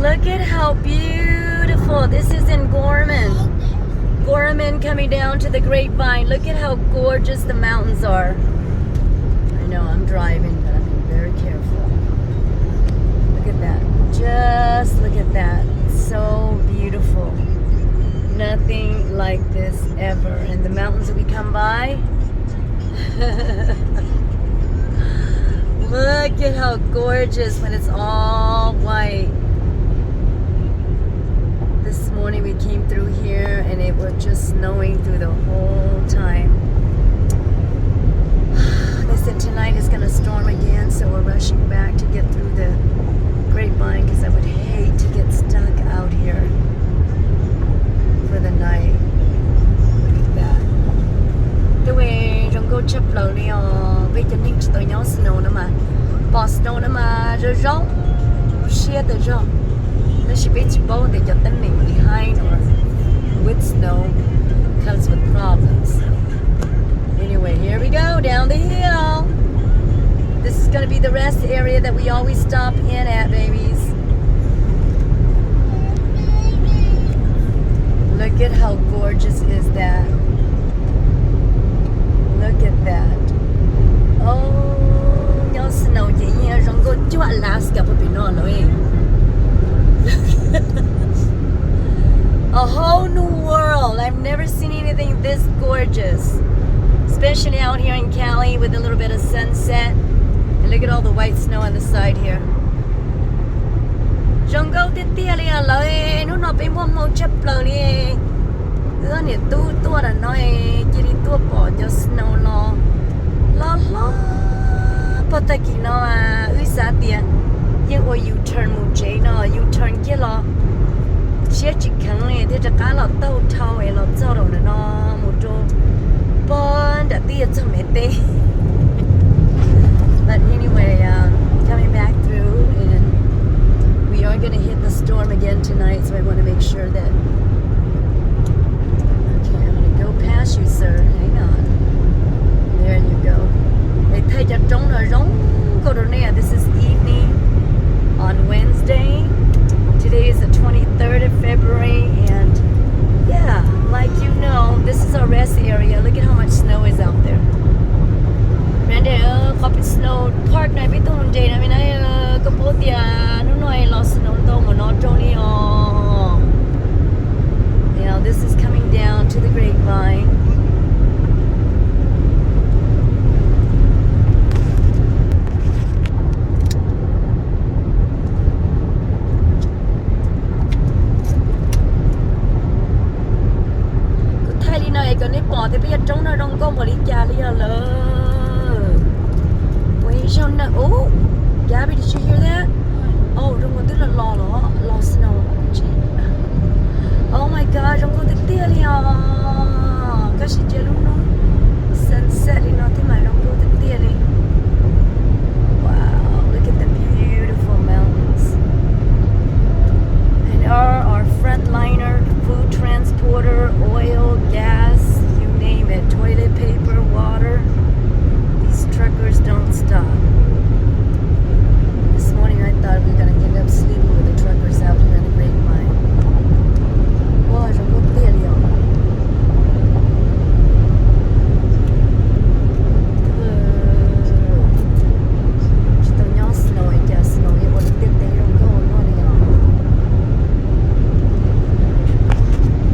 Look at how beautiful. This is in Gorman. Gorman coming down to the grapevine. Look at how gorgeous the mountains are. I know I'm driving, but I'm being very careful. Look at that. Just look at that. So beautiful. Nothing like this ever. And the mountains that we come by. Look at how gorgeous when it's all white. This morning we came through here and it was just snowing through the whole time. They said tonight is going to storm again, so we're rushing back to get through the grapevine because I would hate to get stuck out here for the night. Look at that. The way trong go chập lầu này bây giờ mình tới nhau snow nữa mà bỏ snow nữa mà rồi rong xe từ rong nó sẽ bị bầu để cho tên mình behind or with snow comes with problems. Anyway, here we go down the hill. This is going to be the rest area that we always stop in at, babies. Look at how gorgeous is that. Look at that. Oh, y'all snow here. Don't go to Alaska, but no, a whole new world. I've never seen anything this gorgeous. Especially out here in Cali with a little bit of sunset. And look at all the white snow on the side here. Don't go to Tia, no, no, be one more chip. Nè tu là nói chỉ đi tu bỏ cho snow lo bắt tay kia nó ư sa tiền nhưng mà U-turn một chế nó U-turn kia lo xe chỉ khăng này thì chắc cả là tàu thao ấy là cho đâu nó một chỗ bon đã tiền cho mẹ tê. But anyway, coming back through and we are going to hit the storm again tonight, so I want to make sure that go past you, sir. Hang on. There you go. They take a go to there. This is evening on Wednesday. Today is the 23rd of February, and yeah, like you know, this is our rest area. Look at how much snow is out there. Randy, copy snow park này biết tôi day này này có bố tia nó nói lo snow đâu mà nó trông đi Now this is coming down to the grapevine. Cứ thay đi này còn nếp bỏ thì bây giờ trông nó đông con bỏ đi cha đi lờ. Wait, sao nó? Oh, Gabby, did you hear that? Oh, đông con tức là lo snow. Oh my gosh, I'm going to tell you. Kasi dyan